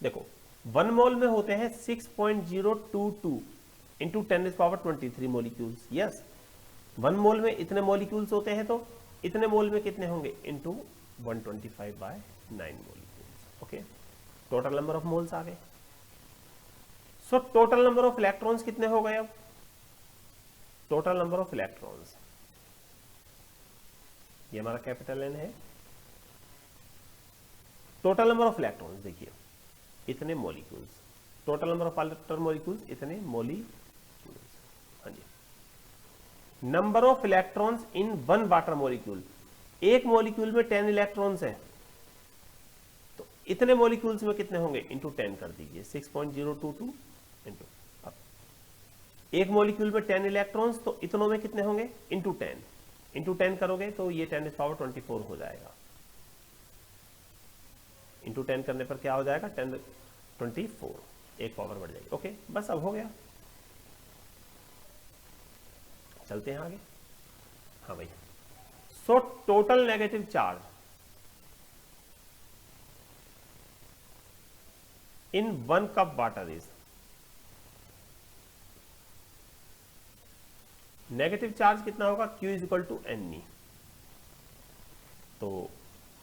देखो 1 मोल में होते हैं 6.022 इंटू 10⁻23 मॉलिक्यूल्स। यस, 1 मोल में इतने मॉलिक्यूल्स होते हैं, तो इतने मोल में कितने होंगे into 125 by 9 molecules. Okay, total number of moles आ गए। So total number of electrons कितने हो गए? अब टोटल नंबर ऑफ इलेक्ट्रॉन्स, ये हमारा कैपिटल N है। टोटल नंबर ऑफ इलेक्ट्रॉन्स देखिए इतने molecules, total number of water molecules इतने मॉलिक्यूल्स। हाँ जी, number of electrons in 1 water molecule, एक मॉलिक्यूल में 10 इलेक्ट्रॉन्स हैं, तो इतने मॉलिक्यूल्स में कितने होंगे इंटू 10 कर दीजिए, 6.022 इंटू, अब एक मॉलिक्यूल में 10 इलेक्ट्रॉन्स, तो इतनों में कितने होंगे इंटू 10, इंटू 10 करोगे तो ये 10⁻24 हो जाएगा। इंटू 10 करने पर क्या हो जाएगा 10⁻24, एक पावर बढ़ जाएगी। ओके, बस अब हो गया, चलते हैं आगे। हाँ भाई, so total negative charge in 1 cup water is, negative charge कितना होगा? Q is equal to NE। तो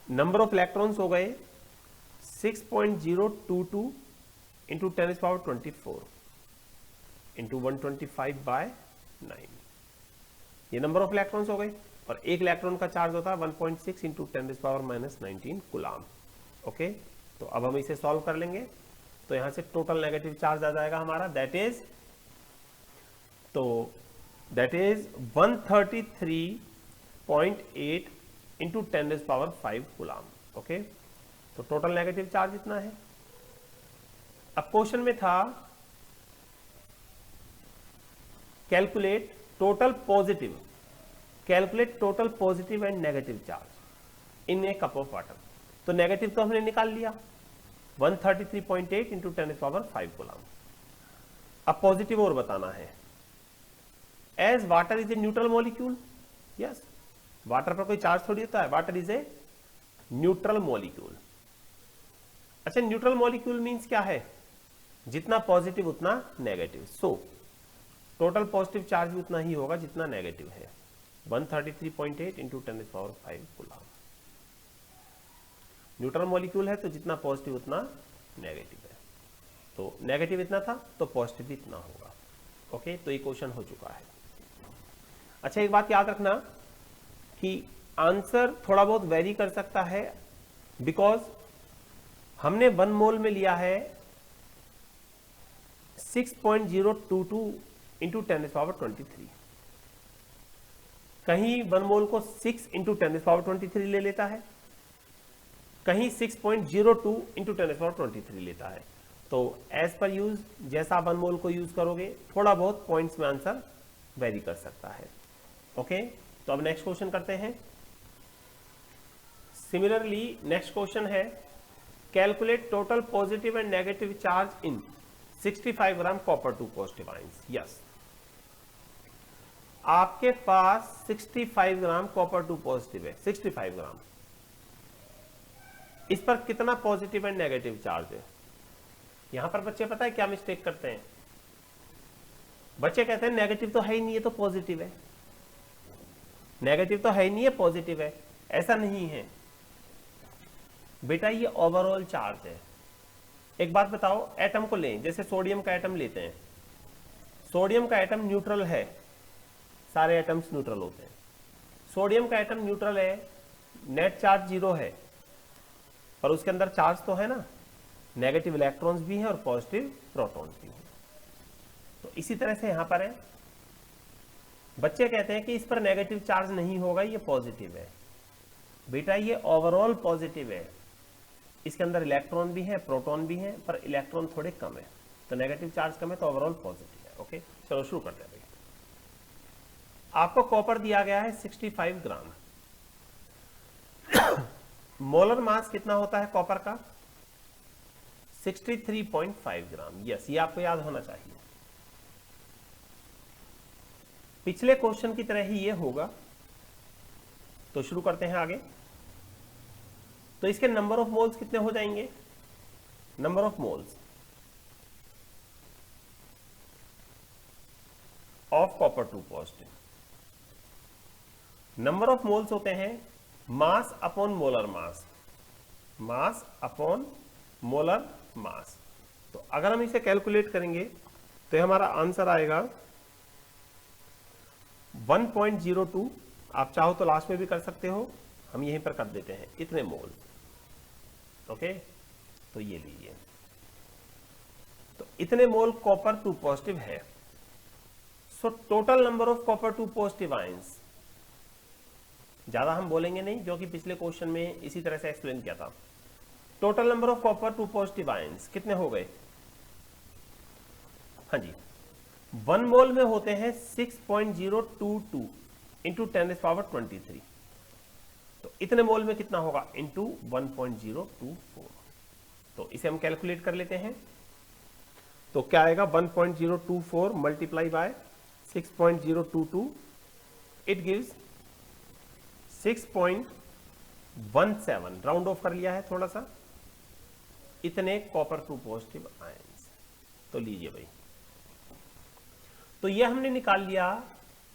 नंबर ऑफ इलेक्ट्रॉन्स हो गए 6.022 इंटू 10⁻24 इंटू 125 बाय 9, ये नंबर ऑफ इलेक्ट्रॉन्स हो गए। और एक इलेक्ट्रॉन का चार्ज होता है 1.6 इंटू 10⁻⁻19 कूलाम। ओके, तो अब हम इसे सॉल्व कर लेंगे, तो यहां से टोटल नेगेटिव चार्ज आ जाएगा हमारा, that is 133.8 into 10⁵ coulomb. Okay, तो टोटल नेगेटिव चार्ज इतना है। अब क्वेश्चन में था calculate total positive and negative charge in A cup of water. तो नेगेटिव तो हमने निकाल लिया 133.8 इंटू 10⁵ कूलम। अब पॉजिटिव और बताना है। As water is a neutral molecule, yes, water पर कोई चार्ज थोड़ी होता है, water is a neutral molecule. अच्छा, न्यूट्रल मॉलिक्यूल मींस क्या है? जितना पॉजिटिव उतना negative. So total positive charge भी उतना ही होगा जितना नेगेटिव है, 133.8 इंटू 10⁵ कूलम। न्यूट्रल मॉलिक्यूल है तो जितना पॉजिटिव उतना नेगेटिव है, तो नेगेटिव इतना था तो पॉजिटिव भी इतना होगा। ओके, तो ये क्वेश्चन हो चुका है। अच्छा, एक बात याद रखना कि आंसर थोड़ा बहुत वेरी कर सकता है, बिकॉज हमने 1 मोल में लिया है 6.022 इंटू 10⁻23। कहीं 1 मोल को 6 इंटू 10⁻23 ले लेता है, कहीं 6.02 इंटू 10⁻23 लेता है। तो एज पर यूज जैसा 1 मोल को यूज करोगे थोड़ा बहुत पॉइंट्स में आंसर वेरी कर सकता है। ओके, तो अब नेक्स्ट क्वेश्चन करते हैं। सिमिलरली नेक्स्ट क्वेश्चन है, calculate total positive and negative charge in 65 gram copper 2 positive ions. Yes, आपके पास 65 ग्राम कॉपर 2 पॉजिटिव है, 65 ग्राम। इस पर कितना पॉजिटिव एंड नेगेटिव चार्ज है? यहां पर बच्चे पता है क्या मिस्टेक करते हैं? बच्चे कहते हैं नेगेटिव तो है ही नहीं, ये तो पॉजिटिव है। नेगेटिव तो है ही नहीं, है पॉजिटिव है। ऐसा नहीं है बेटा, ये ओवरऑल चार्ज है। एक बात बताओ, एटम को लें, जैसे सोडियम का एटम लेते हैं। सोडियम का एटम न्यूट्रल है, सारे एटम्स न्यूट्रल होते हैं। सोडियम का एटम न्यूट्रल है, नेट चार्ज 0 है, पर उसके अंदर चार्ज तो है ना, नेगेटिव इलेक्ट्रॉन्स भी हैं और पॉजिटिव प्रोटॉन्स भी हैं। तो इसी तरह से यहां पर है, बच्चे कहते हैं कि इस पर नेगेटिव चार्ज नहीं होगा, ये पॉजिटिव है। बेटा, ये ओवरऑल पॉजिटिव है, इसके अंदर इलेक्ट्रॉन भी है, प्रोटॉन भी है, पर इलेक्ट्रॉन थोड़े कम है, तो नेगेटिव चार्ज कम है, तो ओवरऑल पॉजिटिव है। ओके, चलो शुरू करते हैं। आपको कॉपर दिया गया है 65 ग्राम। मोलर मास कितना होता है कॉपर का? 63.5 ग्राम। यस, ये आपको याद होना चाहिए। पिछले क्वेश्चन की तरह ही ये होगा। तो शुरू करते हैं आगे। तो इसके नंबर ऑफ मोल्स कितने हो जाएंगे? Number of moles of copper 2 positive, number of moles होते हैं मास अपॉन मोलर मास, मास अपॉन मोलर मास। तो अगर हम इसे कैलकुलेट करेंगे तो हमारा आंसर आएगा 1.02। आप चाहो तो लास्ट में भी कर सकते हो, हम यहीं पर कर देते हैं, इतने मोल। ओके, तो ये लीजिए, तो इतने मोल कॉपर 2 पॉजिटिव है। So total number of copper 2 positive ions, ज्यादा हम बोलेंगे नहीं, जो कि पिछले क्वेश्चन में इसी तरह से एक्सप्लेन किया था। Total number of copper 2 positive ions कितने हो गए? हाँ जी, 1 मोल में होते हैं 6.022 इंटू 10⁻23। तो इतने मोल में कितना होगा? इंटू 1.024। तो इसे हम कैलकुलेट कर लेते हैं। तो क्या आएगा? 1.024 multiply by 6.022, it gives 6.17। Round of कर लिया है थोड़ा सा। इतने कॉपर 2 पॉजिटिव आयंस। तो लीजिए भाई, तो ये हमने निकाल लिया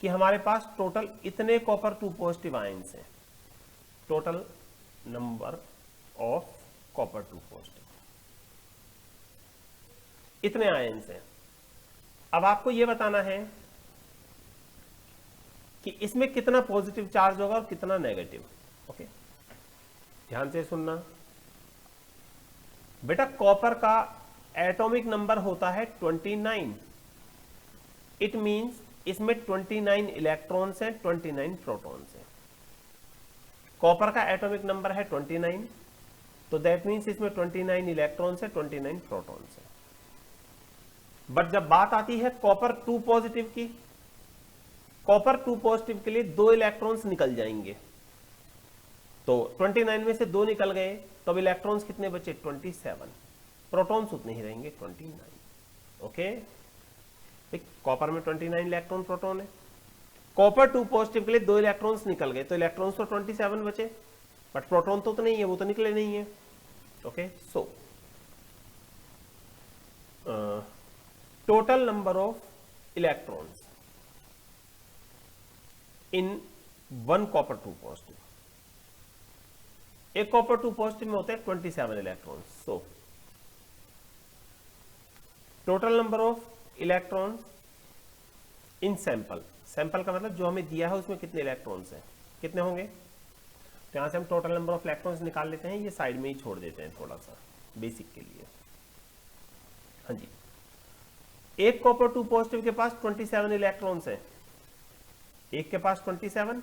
कि हमारे पास टोटल इतने कॉपर 2 पॉजिटिव आयंस हैं। Total number of copper 2 positive, इतने आयंस हैं। अब आपको यह बताना है कि इसमें कितना पॉजिटिव चार्ज होगा और कितना नेगेटिव। ओके, ध्यान से सुनना बेटा। कॉपर का एटॉमिक नंबर होता है 29। इट मींस इसमें 29 इलेक्ट्रॉन्स हैं, 29 प्रोटॉन्स हैं। कॉपर का एटॉमिक नंबर है 29, तो दैट मींस इसमें 29 इलेक्ट्रॉन्स हैं, 29 प्रोटॉन्स हैं। बट जब बात आती है कॉपर 2 पॉजिटिव की, कॉपर 2 पॉजिटिव के लिए 2 इलेक्ट्रॉन्स निकल जाएंगे। तो 29 में से 2 निकल गए, तो अब इलेक्ट्रॉन्स कितने बचे? 27। प्रोटॉन्स उतने ही रहेंगे 29। ओके, कॉपर में 29 इलेक्ट्रॉन प्रोटॉन है। कॉपर 2 पॉजिटिव के लिए 2 इलेक्ट्रॉन्स निकल गए, तो इलेक्ट्रॉन्स तो 27 बचे, बट प्रोटॉन तो उतने ही है, वो तो निकले नहीं है। Okay, so total number of electrons in 1 copper 2 positive, एक कॉपर 2 पॉजिटिव में होते हैं 27 electrons. So total number of electrons in sample, sample का मतलब जो हमें दिया है उसमें कितने इलेक्ट्रॉन्स हैं, कितने होंगे। तो यहां से हम टोटल नंबर ऑफ इलेक्ट्रॉन्स निकाल लेते हैं, ये साइड में ही छोड़ देते हैं थोड़ा सा बेसिक के लिए। हाँ जी, एक कॉपर 2 पॉजिटिव के पास 27 इलेक्ट्रॉन्स है, एक के पास 27,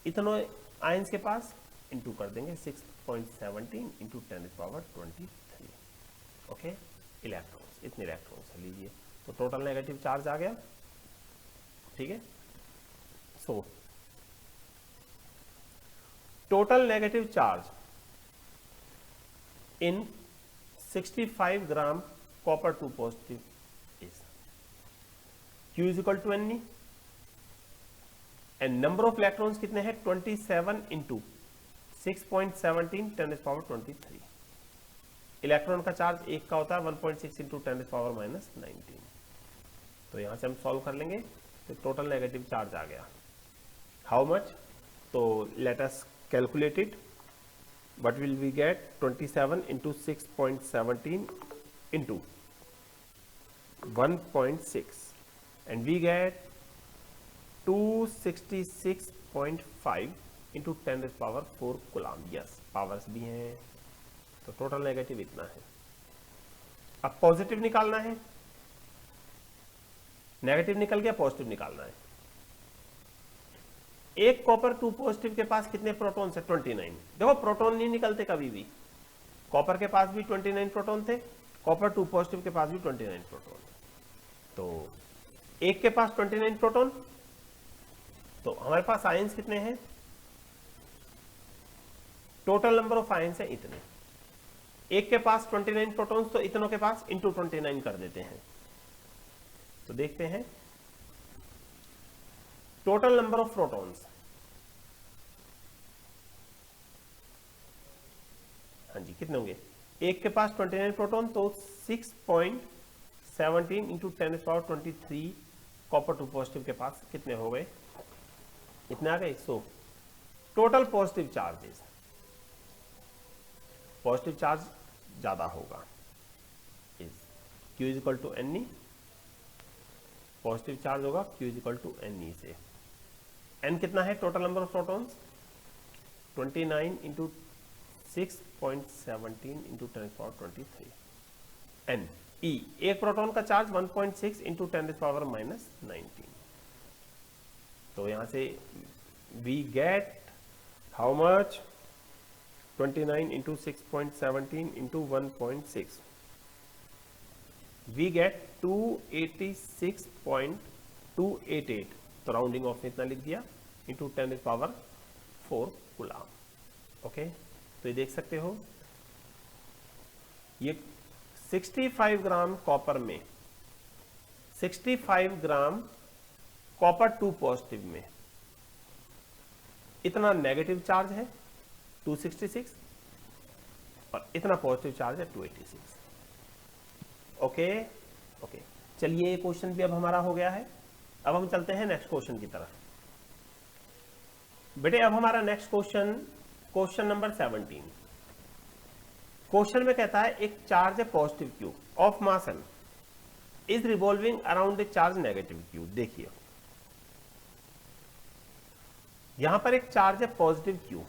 इतनों आयंस के पास इंटू कर देंगे 6.17 इंटू 10⁻23। ओके, इलेक्ट्रॉन्स, इतने इलेक्ट्रॉन्स लीजिए, तो टोटल नेगेटिव चार्ज आ गया। ठीक है, so total negative charge in 65 gram copper 2 positive is Q is equal to N, and number of electrons कितने हैं? 27 इंटू 6.17 10⁻23। इलेक्ट्रॉन का चार्ज एक का होता है 1.6 इंटू 10⁻19। तो यहां से हम सॉल्व कर लेंगे, तो टोटल नेगेटिव चार्ज आ गया। How much? तो let us calculate it. What will we get? 27 into 6.17 into 1.6 and we get 266.5 into 10⁻4 coulomb. Yes, powers भी हैं, तो टोटल नेगेटिव इतना है। अब पॉजिटिव निकालना है, नेगेटिव निकल गया, पॉजिटिव निकालना है। एक कॉपर 2 पॉजिटिव के पास कितने प्रोटॉन्स है? 29। देखो प्रोटॉन नहीं निकलते कभी भी, कॉपर के पास भी 29 प्रोटॉन थे, कॉपर 2 पॉजिटिव के पास भी 29 प्रोटॉन। तो एक के पास 29 प्रोटॉन, तो हमारे पास आयंस कितने हैं? टोटल नंबर ऑफ आयंस है इतने। एक के पास 29 प्रोटॉन्स, तो इतनों के पास इंटू 29 कर देते हैं। तो देखते हैं टोटल नंबर ऑफ प्रोटॉन्स। हाँ जी, कितने होंगे? एक के पास 29 प्रोटॉन, तो 6.17 इंटू 10⁻23 कॉपर 2 पॉजिटिव के पास कितने हो गए? इतने आ गए। So total positive charges, positive charge ज्यादा होगा, is Q is equal to N, positive charge होगा Q is equal to N से। N कितना है? Total number of protons 29 into 6.17 into 10⁻23। N E, एक प्रोटॉन का चार्ज 1.6 इंटू 10⁻19। तो यहां से we get how much? 29 into 6.17 into 1.6, we get 286.288। तो राउंडिंग ऑफ में इतना लिख दिया, इंटू 10⁻4 कूलम। ओके, तो ये देख सकते हो, ये 65 ग्राम कॉपर में, 65 ग्राम कॉपर 2 पॉजिटिव में इतना नेगेटिव चार्ज है 266, और इतना पॉजिटिव चार्ज है 286। ओके ओके, चलिए ये क्वेश्चन भी अब हमारा हो गया है। अब हम चलते हैं नेक्स्ट क्वेश्चन की तरफ। बेटे अब हमारा next question, question number 17। Question में कहता है एक चार्ज है positive Q of mass m is revolving around a charge negative Q। देखिए यहां पर एक चार्ज है पॉजिटिव Q,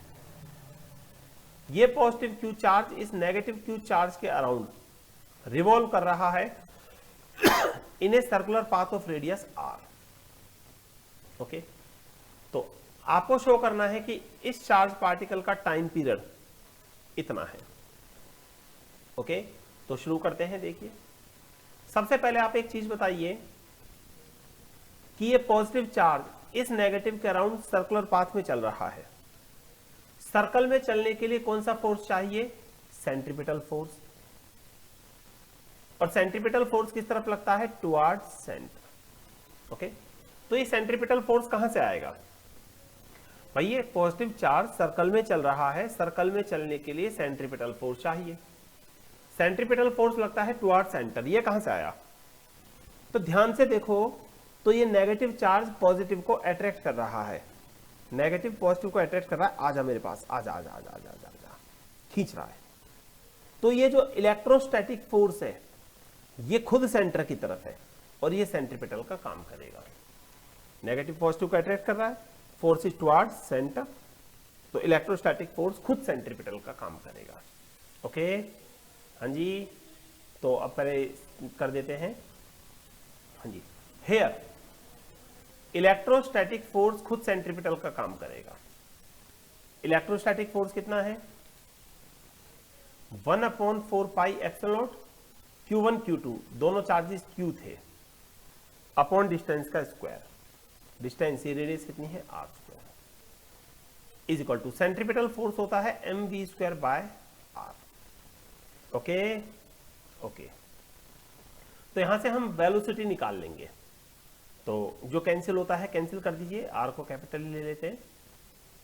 ये पॉजिटिव Q चार्ज इस नेगेटिव Q चार्ज के अराउंड रिवॉल्व कर रहा है in a circular path of radius r। Okay, तो आपको शो करना है कि इस चार्ज पार्टिकल का टाइम पीरियड इतना है। ओके, तो शुरू करते हैं। देखिए सबसे पहले आप एक चीज बताइए कि ये पॉजिटिव चार्ज इस नेगेटिव के अराउंड सर्कुलर पाथ में चल रहा है। सर्कल में चलने के लिए कौन सा फोर्स चाहिए? Centripetal force. और सेंट्रीपिटल फोर्स किस तरफ लगता है? Towards centre. ओके, तो ये सेंट्रीपिटल फोर्स कहां से आएगा? भाई ये पॉजिटिव चार्ज सर्कल में चल रहा है, सर्कल में चलने के लिए सेंट्रीपिटल फोर्स चाहिए। सेंट्रीपिटल फोर्स लगता है टुवर्ड्स सेंटर, ये कहां से आया? तो ध्यान से देखो, तो ये नेगेटिव चार्ज पॉजिटिव को अट्रैक्ट कर रहा है, नेगेटिव पॉजिटिव को अट्रैक्ट कर रहा है। आजा मेरे पास, आजा आजा आजा आजा आजा, आजा। खींच रहा है। तो ये जो इलेक्ट्रोस्टैटिक फोर्स है ये खुद सेंटर की तरफ है और ये सेंट्रीपिटल का काम करेगा। नेगेटिव पॉजिटिव को अट्रैक्ट कर रहा है, फोर्स इज टुवर्ड्स सेंटर, तो इलेक्ट्रोस्टैटिक फोर्स खुद सेंट्रीपिटल का काम करेगा। ओके, हाँ जी, तो अब पहले कर देते हैं। हाँ जी, हेयर इलेक्ट्रोस्टैटिक फोर्स खुद सेंट्रीपिटल का काम करेगा। इलेक्ट्रोस्टैटिक फोर्स कितना है? 1/4 pi epsilon not Q1 Q2 दोनों चार्जेस Q थे अपॉन डिस्टेंस का स्क्वायर। डिस्टेंस की रेडियस कितनी है? r square is equal to centripetal force होता है mv square by r। Okay okay, तो यहां से हम वेलोसिटी निकाल लेंगे। तो जो कैंसिल होता है कैंसिल कर दीजिए, r को कैपिटल ले लेते हैं।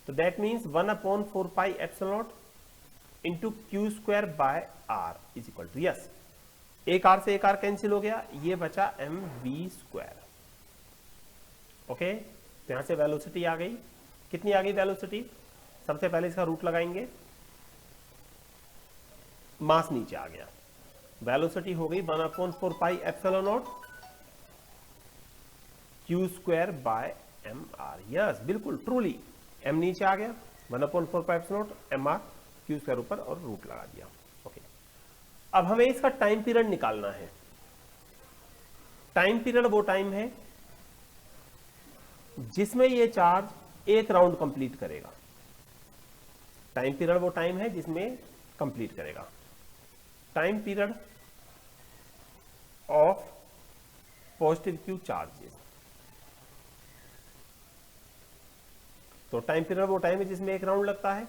तो that means 1/4 pi epsilon naught into q square by r is equal to, yes, एक आर से एक आर कैंसिल हो गया, ये बचा एम वी स्क्वायर। ओके, तो यहां से वेलोसिटी आ गई। कितनी आ गई वेलोसिटी? सबसे पहले इसका रूट लगाएंगे, मास नीचे आ गया, वेलोसिटी हो गई 1/4 pi epsilon naught q square by m r. Yes, बिल्कुल ट्रूली, एम नीचे आ गया, 1/4 pi epsilon naught m r, q square ऊपर और रूट लगा दिया। ओके, अब हमें इसका टाइम पीरियड निकालना है। टाइम पीरियड वो टाइम है जिसमें ये चार्ज एक राउंड कंप्लीट करेगा। टाइम पीरियड वो टाइम है जिसमें कंप्लीट करेगा। Time period of positive Q charges. तो टाइम पीरियड वो टाइम है जिसमें एक राउंड लगता है।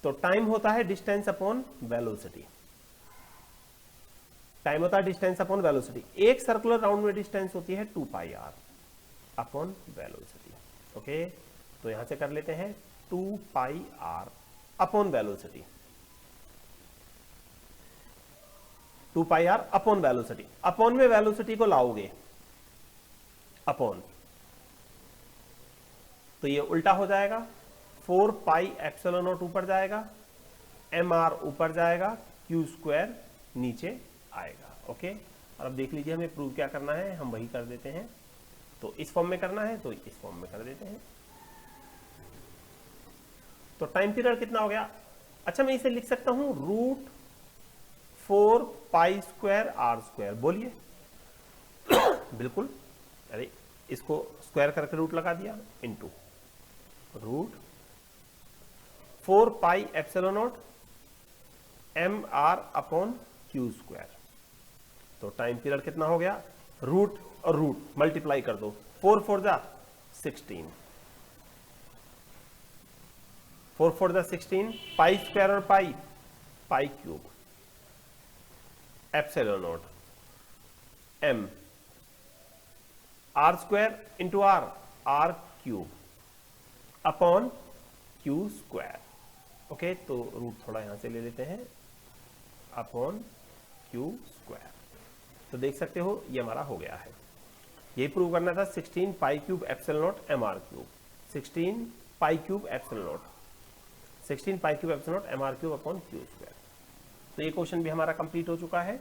तो टाइम होता है डिस्टेंस अपॉन वेलोसिटी। टाइम होता है डिस्टेंस अपॉन वेलोसिटी। एक सर्कुलर राउंड में डिस्टेंस होती है 2 pi r upon velocity. Okay, तो यहां से कर लेते हैं 2 pi r upon velocity, 2 pi r upon velocity. Upon में वेलोसिटी को लाओगे अपॉन, तो ये उल्टा हो जाएगा, 4 पाई एप्सिलॉन नॉट ऊपर जाएगा, एम आर ऊपर जाएगा, क्यू स्क्वायर नीचे आएगा। ओके, और अब देख लीजिए हमें प्रूव क्या करना है, हम वही कर देते हैं। तो इस फॉर्म में करना है तो इस फॉर्म में कर देते हैं। तो टाइम पीरियड कितना हो गया? अच्छा, मैं इसे लिख सकता हूं √4 पाई स्क्वायर आर स्क्वायर। बोलिए बिल्कुल, अरे इसको स्क्वायर करके रूट लगा दिया, into √4 pi epsilon naught m r upon q square. तो टाइम पीरियड कितना हो गया? रूट और रूट मल्टीप्लाई कर दो, 4 4 जा 16, 4 4 जा 16, पाई स्क्वायर और pi, pi cube, epsilon naught m r square into r, r cube upon q square. Okay, तो रूट थोड़ा यहां से ले लेते हैं, अपॉन क्यू स्क्वायर। तो देख सकते हो ये हमारा हो गया है। ये प्रूव करना था 16 pi cube epsilon naught m r cube, 16 pi cube epsilon naught, 16 pi cube epsilon naught m r cube upon q square. तो ये क्वेश्चन भी हमारा कंप्लीट हो चुका है।